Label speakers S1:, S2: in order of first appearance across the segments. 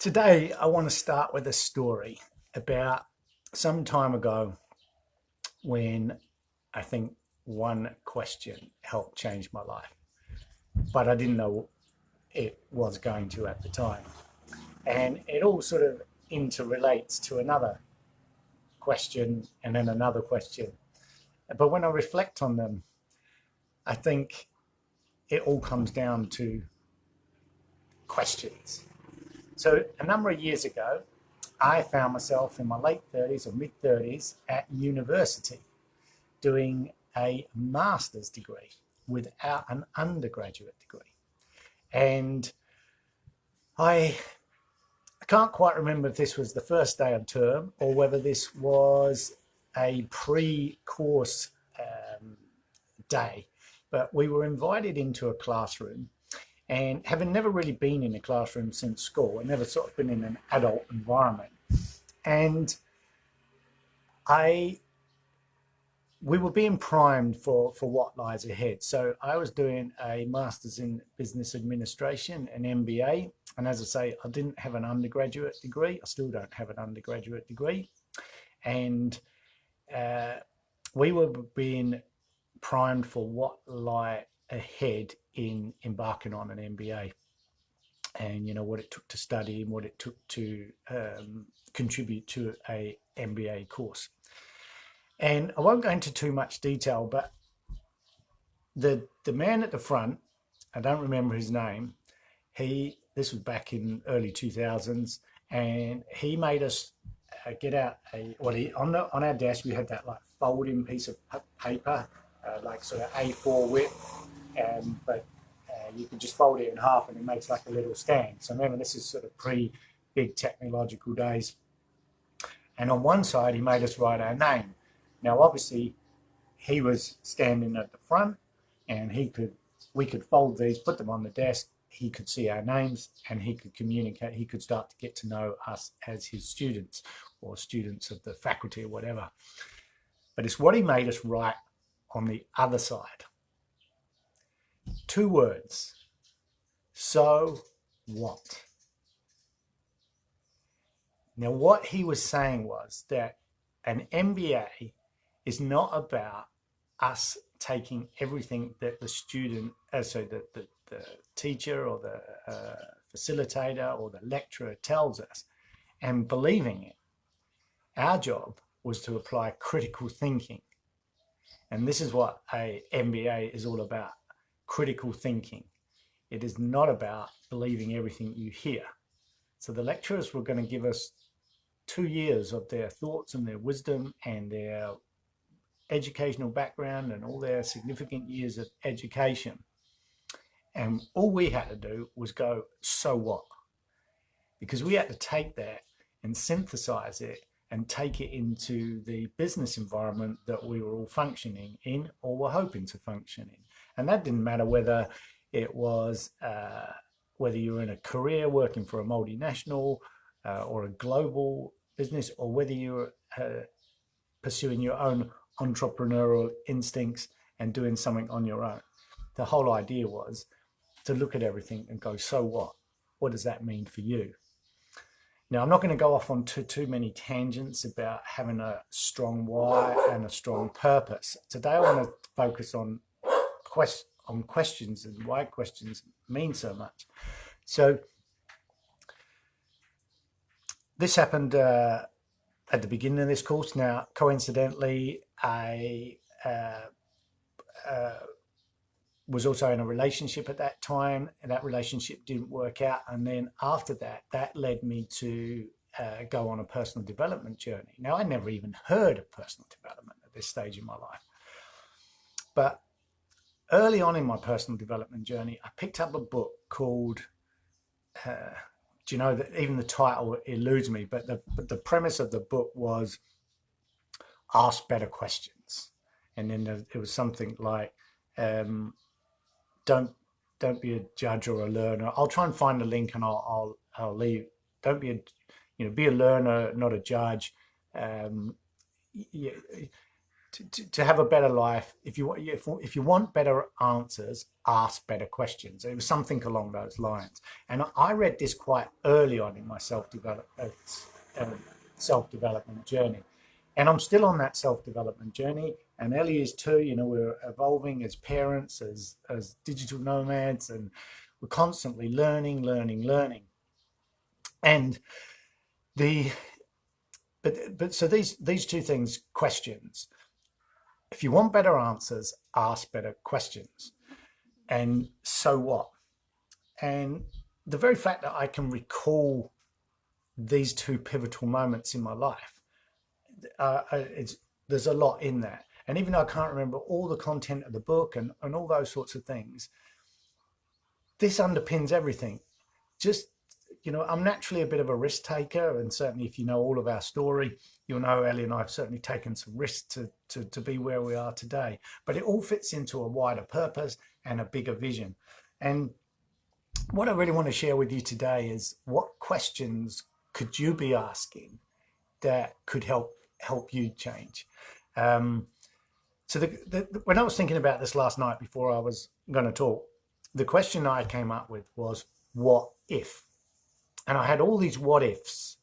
S1: Today, I want to start with a story about some time ago when I think one question helped change my life, but I didn't know it was going to at the time. And it all sort of interrelates to another question and then another question. But when I reflect on them, I think it all comes down to questions. So, a number of years ago, I found myself in my late 30s or mid 30s at university doing a master's degree without an undergraduate degree. And I can't quite remember if this was the first day of term or whether this was a pre course day, but we were invited into a classroom. And having never really been in a classroom since school, I never sort of been in an adult environment. And I we were being primed for what lies ahead. So I was doing a master's in business administration, an MBA. And as I say, I didn't have an undergraduate degree. I still don't have an undergraduate degree. And uh, we were being primed for what lie ahead in embarking on an MBA, and what it took to study and what it took to contribute to a MBA course. And I won't go into too much detail, but the man at the front, I don't remember his name. This was back in early 2000s, and he made us get out on our desk we had that like folding piece of paper, like sort of A4 width, but you can just fold it in half and it makes like a little stand. So remember, this is sort of pre big technological days. And on one side, he made us write our name. Now, obviously, he was standing at the front, and we could fold these, put them on the desk. He could see our names, and he could communicate. He could start to get to know us as his students or students of the faculty or whatever. But it's what he made us write on the other side. Two words. So what? Now, what he was saying was that an MBA is not about us taking everything that the student, so the teacher or the facilitator or the lecturer tells us and believing it. Our job was to apply critical thinking. And this is what a MBA is all about, critical thinking. It is not about believing everything you hear. So the lecturers were going to give us 2 years of their thoughts and their wisdom and their educational background and all their significant years of education. And all we had to do was go, so what? Because we had to take that and synthesize it and take it into the business environment that we were all functioning in or were hoping to function in. And that didn't matter whether it was whether you were in a career working for a multinational or a global business, or whether you were pursuing your own entrepreneurial instincts and doing something on your own. The whole idea was to look at everything and go, so what? What does that mean for you? Now, I'm not going to go off on too many tangents about having a strong why and a strong purpose. Today, I want to focus on questions and why questions mean so much. So this happened at the beginning of this course. Now, coincidentally, I was also in a relationship at that time, and that relationship didn't work out. And then after that, that led me to go on a personal development journey. Now, I never even heard of personal development at this stage in my life. But early on in my personal development journey, I picked up a book called, do you know that even the title eludes me, but the premise of the book was Ask Better Questions. And then it was something like, don't be a judge or a learner. I'll try and find a link and I'll leave. Don't be be a learner, not a judge. to have a better life, if you want better answers, ask better questions. It was something along those lines. And I read this quite early on in my self-development journey. And I'm still on that self-development journey. And Ellie is too. We're evolving as parents, as digital nomads, and we're constantly learning. And so these two things, questions. If you want better answers, ask better questions. And so what? And the very fact that I can recall these two pivotal moments in my life, there's a lot in that. And even though I can't remember all the content of the book and all those sorts of things, this underpins everything. Just, I'm naturally a bit of a risk taker. And certainly if you know all of our story, you'll know Ellie and I have certainly taken some risks to be where we are today. But it all fits into a wider purpose and a bigger vision. And what I really want to share with you today is, what questions could you be asking that could help you change? So when I was thinking about this last night before I was going to talk, the question I came up with was, what if? And I had all these what ifs.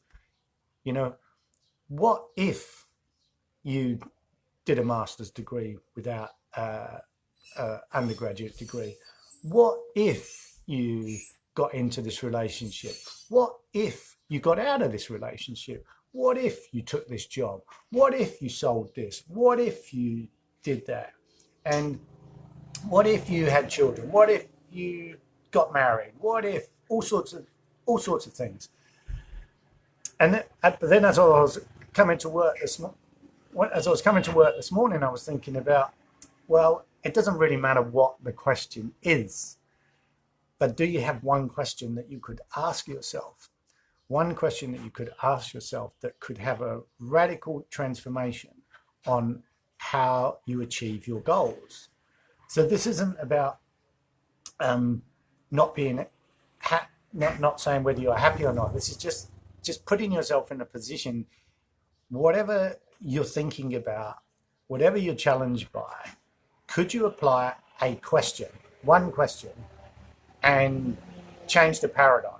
S1: What if you did a master's degree without an undergraduate degree? What if you got into this relationship? What if you got out of this relationship? What if you took this job? What if you sold this? What if you did that? And what if you had children? What if you got married? What if all sorts of things? And then as I was coming to work this morning, I was thinking about, well, it doesn't really matter what the question is, but do you have one question that you could ask yourself? One question that you could ask yourself that could have a radical transformation on how you achieve your goals. So this isn't about not saying whether you're happy or not. This is just putting yourself in a position, whatever you're thinking about, whatever you're challenged by, could you apply a question, one question, and change the paradigm?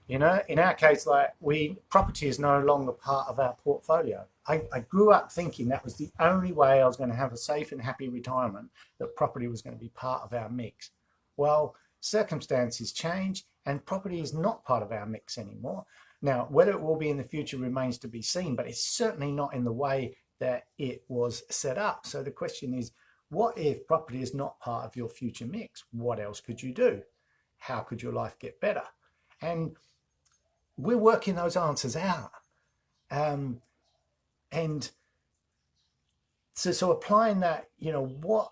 S1: In our case, property is no longer part of our portfolio. I grew up thinking that was the only way I was going to have a safe and happy retirement, that property was going to be part of our mix. Well, circumstances change and property is not part of our mix anymore. Now, whether it will be in the future remains to be seen, but it's certainly not in the way that it was set up. So the question is, what if property is not part of your future mix? What else could you do? How could your life get better? And we're working those answers out. And so applying that, what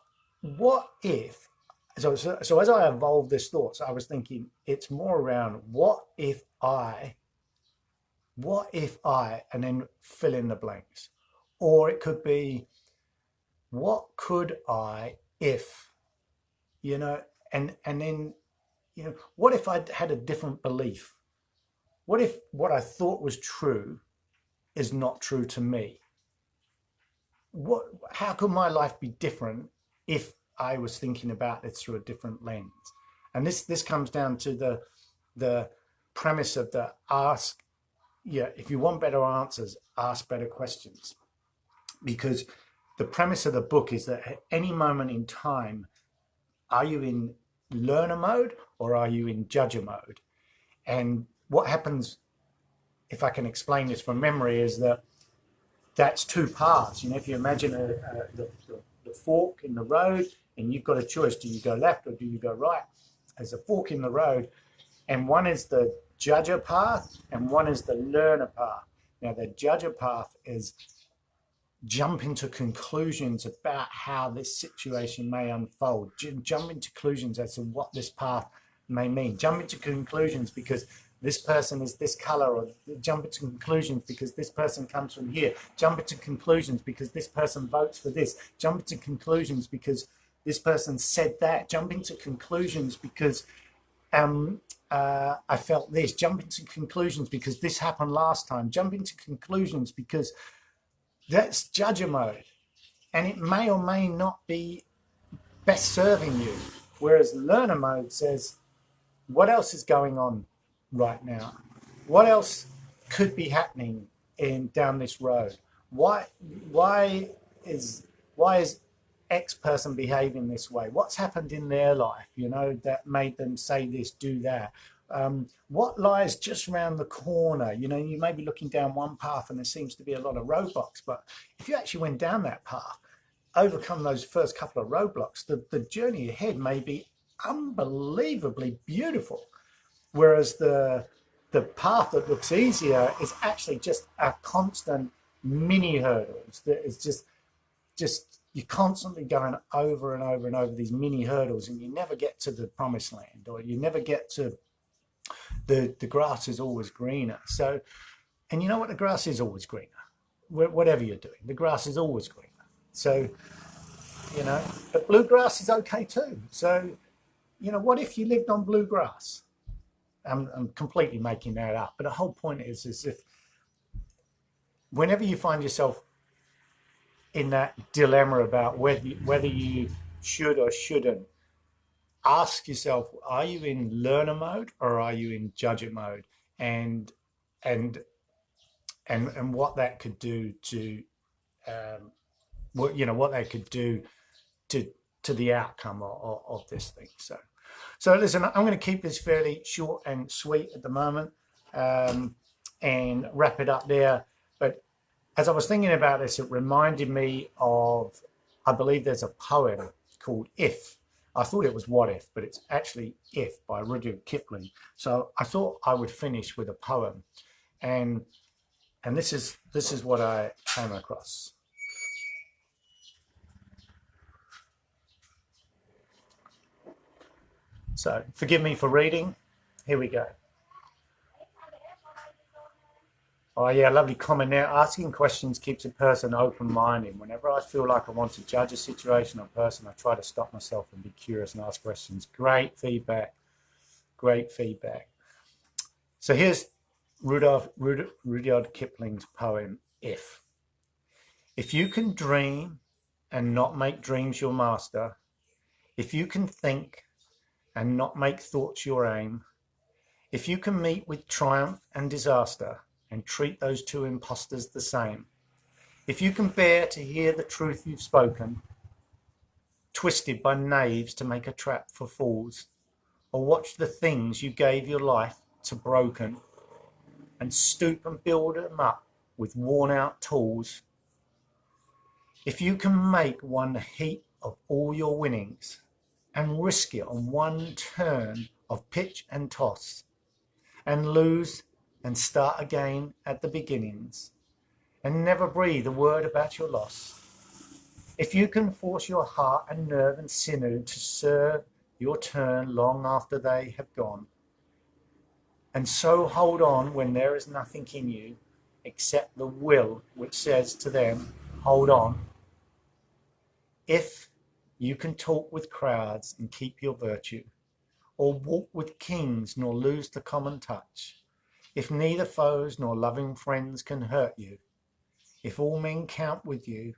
S1: if, so as I evolved this thought, so I was thinking it's more around what if I, and then fill in the blanks. Or it could be, what could I if, and then, what if I had a different belief? What if what I thought was true is not true to me? How could my life be different if I was thinking about it through a different lens? And this comes down to the premise of the ask. Yeah, if you want better answers, ask better questions. Because the premise of the book is that at any moment in time, are you in learner mode or are you in judger mode? And what happens, if I can explain this from memory, is that that's two paths. If you imagine the fork in the road and you've got a choice, do you go left or do you go right? There's a fork in the road, and one is the judger path and one is the learner path. Now, the judger path is jumping to conclusions about how this situation may unfold, jumping to conclusions as to what this path may mean, jumping to conclusions because this person is this color, or jumping to conclusions because this person comes from here, jumping to conclusions because this person votes for this, jumping to conclusions because this person said that, jumping to conclusions because I felt this, jumping to conclusions because this happened last time, jumping to conclusions because that's judger mode. and it may or may not be best serving you. Whereas learner mode says, what else is going on right now? What else could be happening down this road? Why is X person behaving this way? What's happened in their life, that made them say this, do that? What lies just around the corner? You may be looking down one path and there seems to be a lot of roadblocks, but if you actually went down that path, overcome those first couple of roadblocks, the journey ahead may be unbelievably beautiful. Whereas the path that looks easier is actually just a constant mini hurdles. That is just you're constantly going over and over and over these mini hurdles, and you never get to the promised land, or you never get to the grass is always greener. So, and you know what? The grass is always greener. Whatever you're doing, the grass is always greener. So, but bluegrass is okay too. So, what if you lived on bluegrass? I'm completely making that up, but the whole point is if whenever you find yourself in that dilemma about whether you should or shouldn't, ask yourself, are you in learner mode or are you in judger mode? And what that could do to what they could do to the outcome of this thing. So listen, I'm going to keep this fairly short and sweet at the moment, and wrap it up there. But as I was thinking about this, it reminded me of, I believe there's a poem called If. I thought it was What If, but it's actually If by Rudyard Kipling. So I thought I would finish with a poem, and this is what I came across. So forgive me for reading. Here we go. Oh yeah, lovely comment there. Asking questions keeps a person open-minded. Whenever I feel like I want to judge a situation or person, I try to stop myself and be curious and ask questions. Great feedback. Great feedback. So here's Rudyard Kipling's poem, If. If you can dream and not make dreams your master, if you can think and not make thoughts your aim, if you can meet with triumph and disaster and treat those two impostors the same, if you can bear to hear the truth you've spoken, twisted by knaves to make a trap for fools, or watch the things you gave your life to broken, and stoop and build them up with worn-out tools, if you can make one heap of all your winnings and risk it on one turn of pitch and toss, and lose and start again at the beginnings, and never breathe a word about your loss, if you can force your heart and nerve and sinew to serve your turn long after they have gone, and so hold on when there is nothing in you except the will which says to them, hold on, if you can talk with crowds and keep your virtue, or walk with kings nor lose the common touch, if neither foes nor loving friends can hurt you, if all men count with you,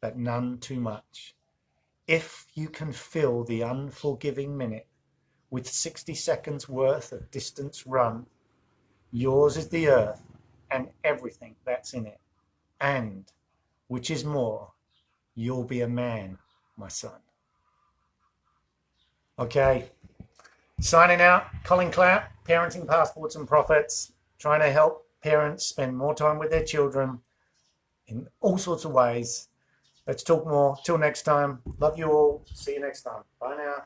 S1: but none too much, if you can fill the unforgiving minute with 60 seconds worth of distance run, yours is the earth and everything that's in it, and, which is more, you'll be a man, my son. Okay, signing out, Colin Clapp, Parenting Passports and Profits, trying to help parents spend more time with their children in all sorts of ways. Let's talk more. Till next time. Love you all. See you next time. Bye now.